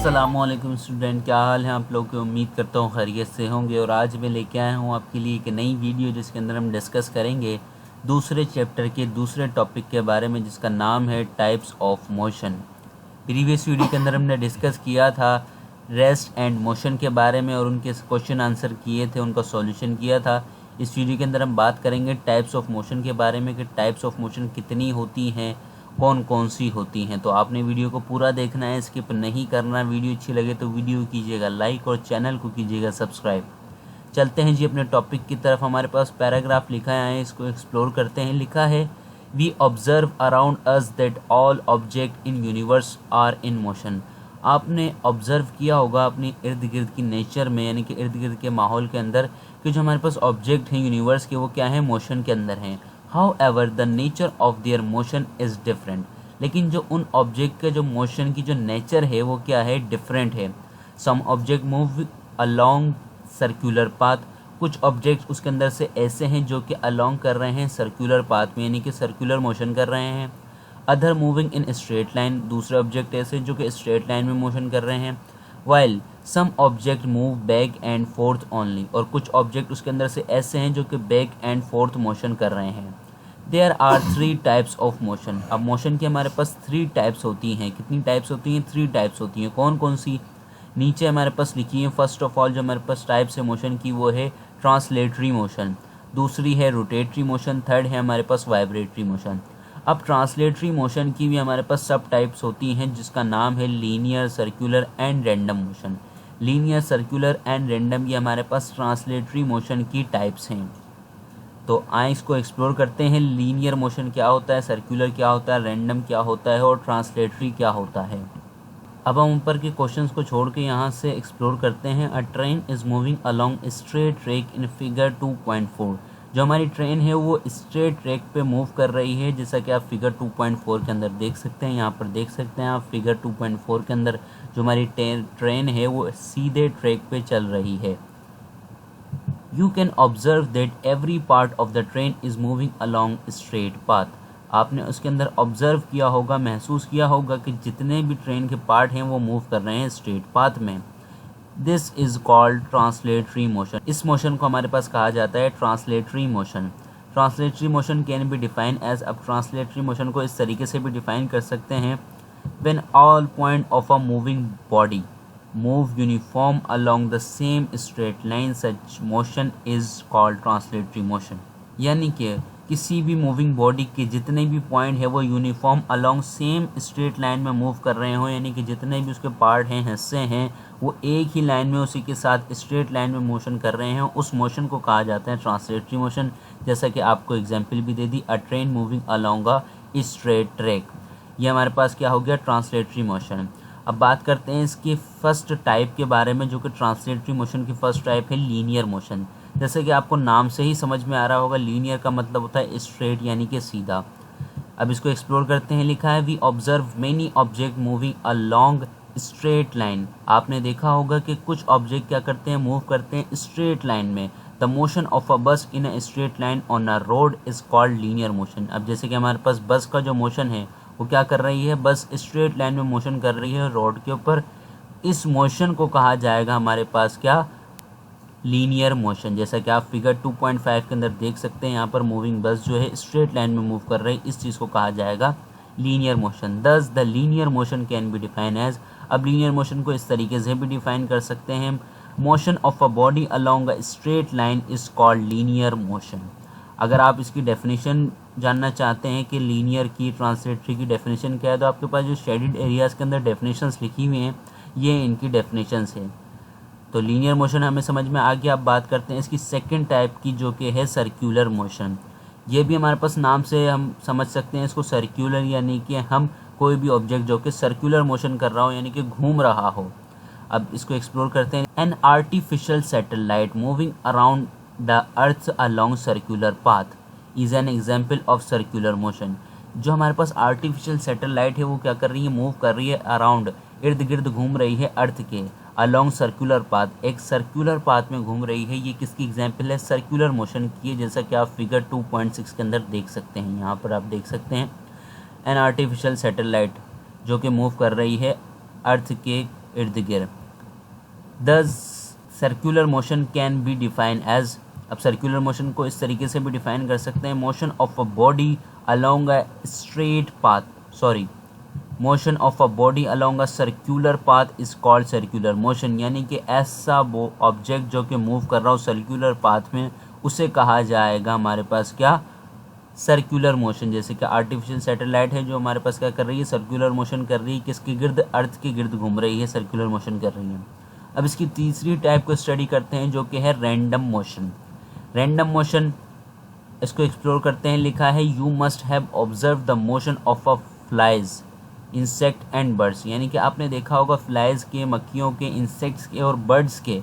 अस्सलामुअलैकुम स्टूडेंट, क्या हाल है आप लोग की। उम्मीद करता हूँ खैरियत से होंगे। और आज मैं लेके आया हूँ आपके लिए एक नई वीडियो जिसके अंदर हम डिस्कस करेंगे दूसरे चैप्टर के दूसरे टॉपिक के बारे में, जिसका नाम है types of motion. Previous video के अंदर हमने डिस्कस किया था रेस्ट एंड मोशन के बारे में और उनके क्वेश्चन आंसर किए थे, उनका सॉल्यूशन किया था। इस वीडियो के अंदर हम बात करेंगे टाइप्स ऑफ मोशन के बारे में कि टाइप्स ऑफ मोशन कितनी होती हैं, कौन कौन सी होती हैं। तो आपने वीडियो को पूरा देखना है, स्किप नहीं करना। वीडियो अच्छी लगे तो वीडियो कीजिएगा लाइक और चैनल को कीजिएगा सब्सक्राइब। चलते हैं जी अपने टॉपिक की तरफ। हमारे पास पैराग्राफ लिखा है, इसको एक्सप्लोर करते हैं। लिखा है we observe around us that all object in universe are in motion. आपने ऑब्जर्व किया होगा अपनी इर्द गिर्द की नेचर में, यानी कि इर्द गिर्द के माहौल के अंदर, कि जो हमारे पास ऑब्जेक्ट हैं यूनिवर्स के, वो क्या है, मोशन के अंदर हैं। However the nature of their motion is different. लेकिन जो उन ऑब्जेक्ट के जो मोशन की जो नेचर है वो क्या है, डिफरेंट है। Some object move along circular path. कुछ ऑब्जेक्ट उसके अंदर से ऐसे हैं जो कि अलोंग कर रहे हैं सर्कुलर पाथ में, यानी कि सर्कुलर मोशन कर रहे हैं। Other moving in straight line. दूसरे ऑब्जेक्ट ऐसे जो कि स्ट्रेट लाइन में मोशन कर रहे हैं। While some object move back and forth only. और कुछ ऑब्जेक्ट उसके अंदर से ऐसे हैं जो कि बैक एंड फोर्थ मोशन कर रहे हैं। There are 3 types of motion. अब मोशन की हमारे पास 3 टाइप्स होती हैं। कितनी टाइप्स होती हैं? 3 टाइप्स होती हैं। कौन कौन सी? नीचे हमारे पास लिखी है। फर्स्ट ऑफ ऑल जो हमारे पास टाइप्स है मोशन की वो है ट्रांसलेटरी मोशन, दूसरी है रोटेटरी मोशन, थर्ड है हमारे पास वाइब्रेटरी मोशन। अब ट्रांसलेटरी मोशन की भी हमारे पास सब टाइप्स होती हैं, जिसका नाम है linear, circular and random motion. Linear, circular and random ये हमारे पास ट्रांसलेटरी मोशन की टाइप्स हैं। तो आए इसको एक्सप्लोर करते हैं। लीनियर मोशन क्या होता है, सर्कुलर क्या होता है, रैंडम क्या होता है और ट्रांसलेटरी क्या होता है। अब हम ऊपर के क्वेश्चंस को छोड़ के यहाँ से एक्सप्लोर करते हैं। अ train is moving along straight track in figure 2.4। जो हमारी ट्रेन है वो स्ट्रेट ट्रैक पे मूव कर रही है, जैसा कि आप फिगर 2.4 के अंदर देख सकते हैं। यहाँ पर देख सकते हैं आप फिगर 2.4 के अंदर जो हमारी ट्रेन है वो सीधे ट्रैक पे चल रही है। You can observe that every part of the train is moving along straight path. आपने उसके अंदर ऑब्जर्व किया होगा, महसूस किया होगा कि जितने भी ट्रेन के पार्ट हैं वो मूव कर रहे हैं स्ट्रेट पाथ में। This is called translatory motion. इस मोशन को हमारे पास कहा जाता है translatory motion. Translatory motion can be define as. अब ट्रांसलेटरी मोशन को इस तरीके से भी डिफाइन कर सकते हैं। When all point of a moving body move uniform along the same straight line, such motion is called translatory motion। यानी कि किसी भी मूविंग बॉडी के जितने भी पॉइंट है वो uniform along same straight line में मूव कर रहे हो, यानी कि जितने भी उसके पार्ट हैं, हिस्से हैं, वो एक ही लाइन में उसी के साथ स्ट्रेट लाइन में मोशन कर रहे हैं, उस मोशन को कहा जाता है ट्रांसलेटरी मोशन। जैसा कि आपको एग्जाम्पल भी दे दी, a train moving along a straight track. ये हमारे पास क्या हो गया, ट्रांसलेटरी मोशन। अब बात करते हैं इसकी फर्स्ट टाइप के बारे में, जो कि ट्रांसलेटरी मोशन की फर्स्ट टाइप है लीनियर मोशन। जैसे कि आपको नाम से ही समझ में आ रहा होगा, लीनियर का मतलब होता है स्ट्रेट, यानी कि सीधा। अब इसको एक्सप्लोर करते हैं। लिखा है we observe many object moving along straight line. आपने देखा होगा कि कुछ ऑब्जेक्ट क्या करते हैं, मूव करते हैं स्ट्रेट लाइन में। The motion of a bus in a straight line on a road is called linear motion. अब जैसे कि हमारे पास बस का जो मोशन है वो क्या कर रही है, बस स्ट्रेट लाइन में मोशन कर रही है रोड के ऊपर। इस मोशन को कहा जाएगा हमारे पास क्या, लीनियर मोशन। जैसा कि आप फिगर 2.5 के अंदर देख सकते हैं, यहाँ पर मूविंग बस जो है स्ट्रेट लाइन में मूव कर रही है, इस चीज़ को कहा जाएगा linear motion. Thus the linear motion can be define as. अब लीनियर मोशन को इस तरीके से भी डिफाइन कर सकते हैं। Motion of a body along a straight line is called linear motion. अगर आप इसकी डेफिनेशन जानना चाहते हैं कि लीनियर की, ट्रांसलेटरी की डेफिनेशन क्या है, तो आपके पास जो शेडेड एरियाज़ के अंदर डेफिनेशंस लिखी हुई हैं, ये इनकी डेफिनेशंस हैं। तो लीनियर मोशन हमें समझ में आ गया। अब बात करते हैं इसकी सेकंड टाइप की, जो कि है सर्कुलर मोशन। ये भी हमारे पास नाम से हम समझ सकते हैं इसको सर्कुलर, यानी कि हम कोई भी ऑब्जेक्ट जो कि सर्कुलर मोशन कर रहा हो, यानी कि घूम रहा हो। अब इसको एक्सप्लोर करते हैं। An artificial satellite moving around the earth along circular path is an example of circular motion. जो हमारे पास आर्टिफिशियल सैटेलाइट है वो क्या कर रही है, मूव कर रही है अराउंड, इर्द गिर्द घूम रही है अर्थ के, अलोंग सर्कुलर पाथ, एक सर्कुलर पाथ में घूम रही है। ये किसकी एग्जाम्पल है, सर्कुलर मोशन की है, जैसा कि आप फिगर 2.6 के अंदर देख सकते हैं। यहाँ पर आप देख सकते हैं एन आर्टिफिशियल सैटेलाइट जो कि मूव कर रही है अर्थ के इर्द गिर्द। The circular motion can be define as, अब सर्कुलर मोशन को इस तरीके से भी डिफाइन कर सकते हैं, motion of a body along a straight path, sorry, motion of a body along a circular path is called circular motion, यानी कि ऐसा वो ऑब्जेक्ट जो कि मूव कर रहा हो सर्कुलर पाथ में, उसे कहा जाएगा हमारे पास क्या, सर्कुलर मोशन। जैसे कि आर्टिफिशियल सैटेलाइट है जो हमारे पास क्या कर रही है, सर्कुलर मोशन कर रही है, किसके गिर्द, अर्थ के गिर्द घूम रही है, सर्कुलर मोशन कर रही है। अब इसकी तीसरी टाइप को स्टडी करते हैं जो कि है रैंडम मोशन। रैंडम मोशन, इसको एक्सप्लोर करते हैं। लिखा है you must have observe the motion of a flies, insect and birds, यानी कि आपने देखा होगा फ्लाइज के, मक्खियों के, इंसेक्ट्स के और बर्ड्स के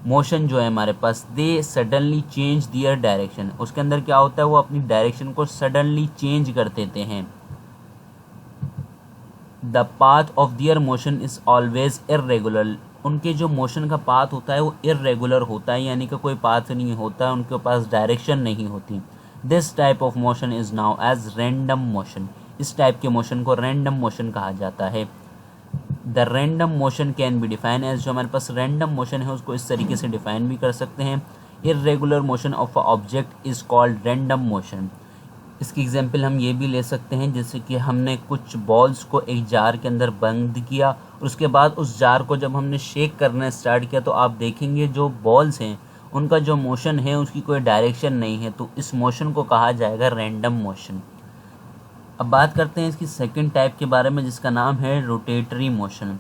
मोशन जो है हमारे पास, they suddenly change their direction, उसके अंदर क्या होता है, वो अपनी डायरेक्शन को सडनली चेंज कर देते हैं। The path of their motion is always irregular, उनके जो मोशन का पाथ होता है वो इर्रेगुलर होता है, यानी कि कोई पाथ नहीं होता है, उनके पास डायरेक्शन नहीं होती। This type of motion is known as random motion, इस टाइप के मोशन को रैंडम मोशन कहा जाता है। The random motion can be define as, जो हमारे पास रैंडम मोशन है उसको इस तरीके से डिफाइन भी कर सकते हैं, irregular motion of a object is called random motion. इसकी एग्जांपल हम ये भी ले सकते हैं, जैसे कि हमने कुछ बॉल्स को एक जार के अंदर बंद किया और उसके बाद उस जार को जब हमने शेक करना स्टार्ट किया तो आप देखेंगे जो बॉल्स हैं उनका जो मोशन है उसकी कोई डायरेक्शन नहीं है, तो इस मोशन को कहा जाएगा रैंडम मोशन। अब बात करते हैं इसकी सेकंड टाइप के बारे में जिसका नाम है रोटेटरी मोशन।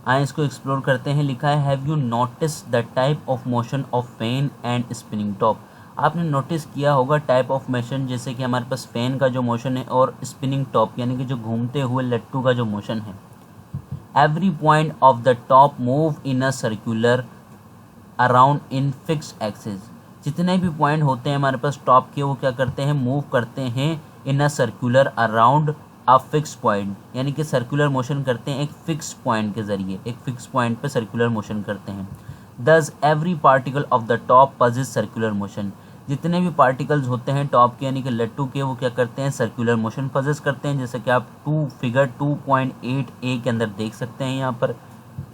आए इसको एक्सप्लोर करते हैं। लिखा है have you notice the type of motion of fan and spinning top, आपने नोटिस किया होगा टाइप ऑफ मोशन, जैसे कि हमारे पास फैन का जो मोशन है और स्पिनिंग टॉप यानी कि जो घूमते हुए लट्टू का जो मोशन है। Every point of the top move in a circular around in fixed axis, जितने भी पॉइंट होते हैं हमारे पास टॉप के वो क्या करते हैं, मूव करते हैं in a circular around a fix point, यानी कि सर्कुलर मोशन करते हैं एक फिक्स पॉइंट के जरिए, एक फिक्स पॉइंट पे सर्कुलर मोशन करते हैं। दस every particle of the top possess circular motion, जितने भी पार्टिकल्स होते हैं टॉप के यानी कि लट्टू के वो क्या करते हैं, सर्कुलर मोशन पजेस करते हैं। जैसे कि आप फिगर 2.8a के अंदर देख सकते हैं, यहाँ पर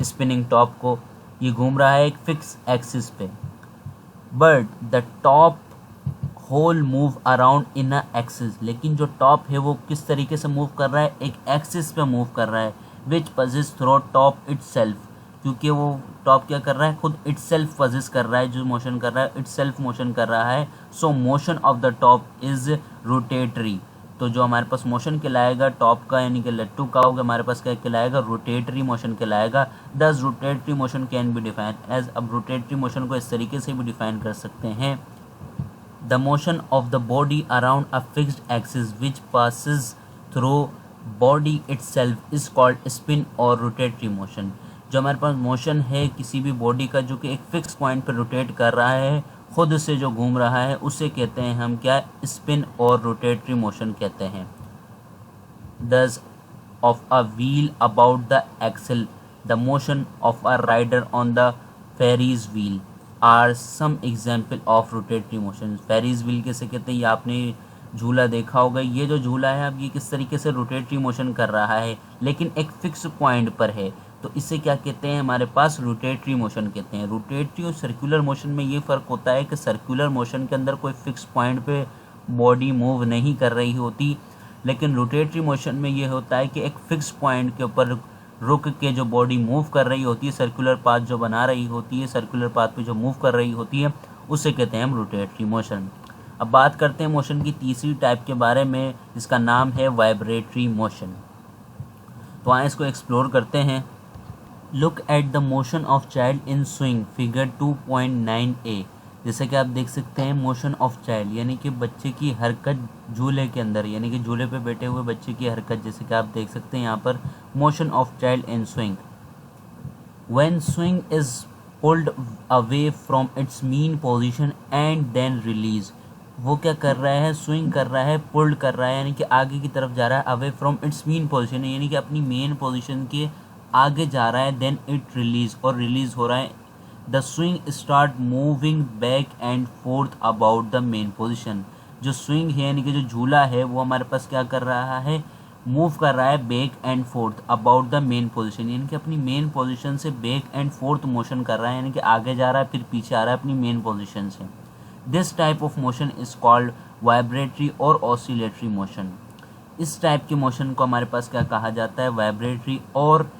स्पिनिंग टॉप को, ये घूम रहा है एक फिक्स एक्सिस पे। But the top whole move around in a axis, लेकिन जो टॉप है वो किस तरीके से मूव कर रहा है, एक एक्सिस पे मूव कर रहा है, विच पजेस थ्रू टॉप इटसेल्फ, क्योंकि वो टॉप क्या कर रहा है, खुद इटसेल्फ पजेस कर रहा है, जो मोशन कर रहा है इटसेल्फ मोशन कर रहा है। So motion of the top is rotatory, तो जो हमारे पास मोशन कहलाएगा टॉप का यानी कि लट्टू का होगा, हमारे पास क्या कहलाएगा, रोटेटरी मोशन कहलाएगा। Thus rotatory motion can be define as, अब रोटेटरी मोशन को इस तरीके से भी डिफाइन कर सकते हैं, the motion of the body around a fixed axis which passes through body itself is called spin और रोटेटरी मोशन। जो हमारे पास मोशन है किसी भी बॉडी का जो कि एक फिक्स पॉइंट पर रोटेट कर रहा है, खुद से जो घूम रहा है, उसे कहते हैं हम क्या, स्पिन और रोटेटरी मोशन कहते हैं। Thus of a wheel about the axle, the motion of a rider on the Ferris wheel are some example of rotatory motion. Ferris wheel कैसे कहते हैं, ये आपने झूला देखा होगा, ये जो झूला है अब ये किस तरीके से रोटेटरी मोशन कर रहा है लेकिन एक फिक्स पॉइंट पर है, तो इसे क्या कहते हैं, हमारे पास रोटेटरी मोशन कहते हैं। रोटेटरी और सर्कुलर मोशन में ये फ़र्क होता है कि सर्कुलर मोशन के अंदर कोई फिक्स पॉइंट पे बॉडी मूव नहीं कर रही होती, लेकिन रोटेटरी मोशन में ये होता है कि एक फिक्स पॉइंट के ऊपर रुक के जो बॉडी मूव कर रही होती है, सर्कुलर पाथ जो बना रही होती है, सर्कुलर पाथ पे जो मूव कर रही होती है, उसे कहते हैं हम रोटेटरी मोशन। अब बात करते हैं मोशन की तीसरी टाइप के बारे में जिसका नाम है वाइब्रेटरी मोशन। तो आए इसको एक्सप्लोर करते हैं। Look at the motion of child in swing figure 2.9a, जैसे कि आप देख सकते हैं मोशन ऑफ चाइल्ड यानी कि बच्चे की हरकत झूले के अंदर, यानी कि झूले पे बैठे हुए बच्चे की हरकत, जैसे कि आप देख सकते हैं यहाँ पर motion of child in swing. When swing is pulled away from its mean position and then release, वो क्या कर रहा है, स्विंग कर रहा है, पुल्ड कर रहा है यानी कि आगे की तरफ जा रहा है, away from its mean position यानी कि अपनी मेन पोजीशन के आगे जा रहा है, देन इट रिलीज और रिलीज हो रहा है। The swing start moving back and forth about the main position, जो स्विंग है यानी कि जो झूला है वो हमारे पास क्या कर रहा है, मूव कर रहा है back and forth about the main position, यानी कि अपनी मेन पोजीशन से बैक एंड फोर्थ मोशन कर रहा है, यानी कि आगे जा रहा है फिर पीछे आ रहा है अपनी मेन पोजीशन से। This type of motion is called vibratory और ऑसिलेटरी मोशन। इस टाइप के मोशन को हमारे पास क्या कहा जाता है, वाइब्रेटरी और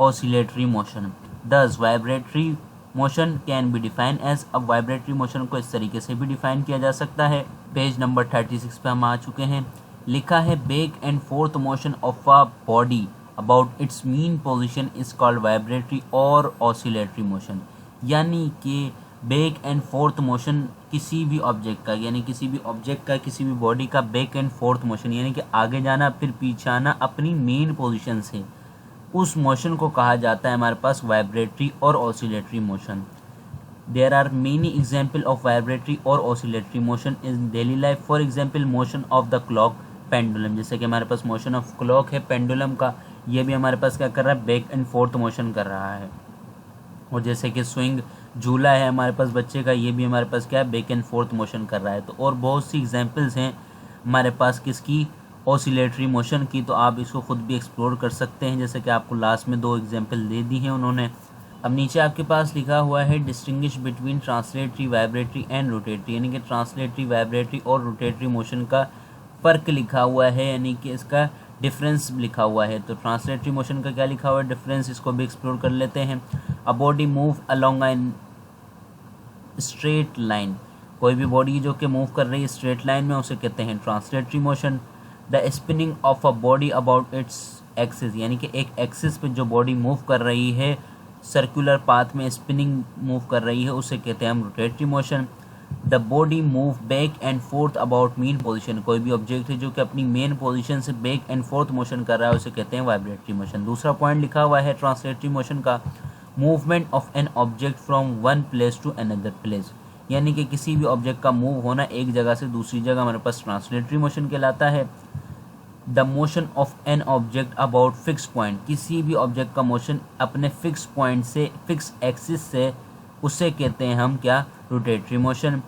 oscillatory motion. Thus vibratory motion can be define as, अब वाइब्रेटरी मोशन को इस तरीके से भी डिफाइन किया जा सकता है। पेज नंबर 36 पे हम आ चुके हैं। लिखा है back and forth motion of a body about it's mean position is called vibratory और ऑसिलेटरी मोशन, यानी कि बैक एंड फोर्थ मोशन किसी भी ऑब्जेक्ट का, यानी किसी भी ऑब्जेक्ट का, किसी भी बॉडी का बैक एंड फोर्थ मोशन, यानी कि आगे जाना फिर पीछे आना अपनी मेन पोजीशन से, उस मोशन को कहा जाता है हमारे पास वाइब्रेटरी और oscillatory motion. There are many example of vibratory और oscillatory motion in daily life. For example motion of the clock, pendulum, जैसे कि हमारे पास मोशन ऑफ क्लॉक है पेंडुलम का, ये भी हमारे पास क्या कर रहा है, बैक एंड फोर्थ मोशन कर रहा है। और जैसे कि स्विंग झूला है हमारे पास बच्चे का, ये भी हमारे पास क्या है, बैक एंड फोर्थ मोशन कर रहा है। तो और बहुत सी एग्जांपल्स हैं हमारे पास किसकी, ऑसिलेटरी मोशन की, तो आप इसको खुद भी एक्सप्लोर कर सकते हैं, जैसे कि आपको लास्ट में 2 एग्जांपल दे दी हैं उन्होंने। अब नीचे आपके पास लिखा हुआ है distinguish between translatory, vibratory and rotatory, यानी कि ट्रांसलेटरी, वाइब्रेटरी और रोटेटरी मोशन का फ़र्क लिखा हुआ है, यानी कि इसका डिफरेंस लिखा हुआ है। तो ट्रांसलेटरी मोशन का क्या लिखा हुआ है, डिफरेंस, इसको भी एक्सप्लोर कर लेते हैं। A body move along an straight line, कोई भी बॉडी जो कि मूव कर रही है स्ट्रेट लाइन में, उसे कहते हैं translatory motion. The spinning of a body about its axis, यानी कि एक एक्सिस पे जो बॉडी मूव कर रही है, सर्कुलर पाथ में स्पिनिंग मूव कर रही है, उसे कहते हैं हम rotatory motion. The body move back and forth about main position, कोई भी ऑब्जेक्ट है जो कि अपनी मेन पोजीशन से बैक एंड फोर्थ मोशन कर रहा है, उसे कहते हैं वाइब्रेटरी मोशन। दूसरा पॉइंट लिखा हुआ है ट्रांसलेटरी मोशन का, movement of an object from one place to another place, यानी कि किसी भी ऑब्जेक्ट का मूव होना एक जगह से दूसरी जगह हमारे पास ट्रांसलेटरी मोशन कहलाता है। The motion of an object about fix point, किसी भी ऑब्जेक्ट का मोशन अपने फिक्स पॉइंट से, फिक्स एक्सिस से, उसे कहते हैं हम क्या, rotatory motion.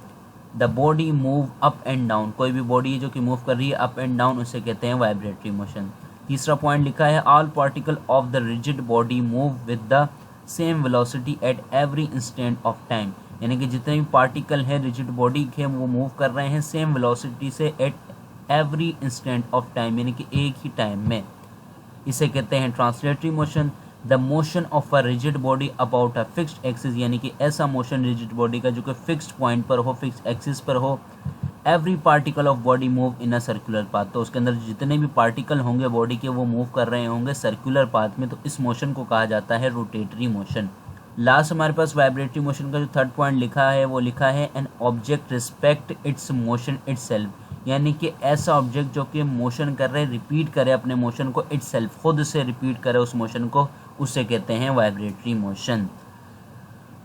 The body move up and down, कोई भी बॉडी है जो कि मूव कर रही है अप एंड डाउन, उसे कहते हैं वाइब्रेटरी मोशन। तीसरा पॉइंट लिखा है all particle of the rigid body move with the same velocity at every instant of time, यानी कि जितने भी पार्टिकल हैं रिजिड बॉडी के वो मूव कर रहे हैं सेम वेलोसिटी से at every instant of time, यानी कि एक ही टाइम में, इसे कहते हैं translatory motion. The motion of a rigid body about a fixed axis, यानी कि ऐसा मोशन रिजिड बॉडी का जो कि फिक्स्ड पॉइंट पर हो, फिक्स्ड एक्सिस पर हो। Every particle of body move in a circular path, तो उसके अंदर जितने भी पार्टिकल होंगे बॉडी के वो मूव कर रहे होंगे सर्कुलर पाथ में, तो इस मोशन को कहा जाता है रोटेटरी मोशन। लास्ट हमारे पास वाइब्रेटरी मोशन का जो थर्ड पॉइंट लिखा है वो लिखा है an object respect it's motion itself, यानी कि ऐसा ऑब्जेक्ट जो कि मोशन कर रहे, रिपीट करे अपने मोशन को इटसेल्फ, खुद से रिपीट करे उस मोशन को, उसे कहते हैं वाइब्रेटरी मोशन।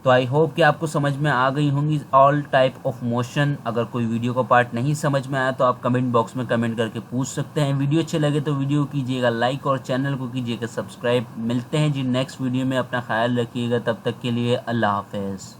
तो आई होप कि आपको समझ में आ गई होंगी ऑल टाइप ऑफ मोशन। अगर कोई वीडियो का पार्ट नहीं समझ में आया तो आप कमेंट बॉक्स में कमेंट करके पूछ सकते हैं। वीडियो अच्छे लगे तो वीडियो कीजिएगा लाइक और चैनल को कीजिएगा सब्सक्राइब। मिलते हैं जी नेक्स्ट वीडियो में, अपना ख्याल रखिएगा, तब तक के लिए अल्लाह हाफ़िज़।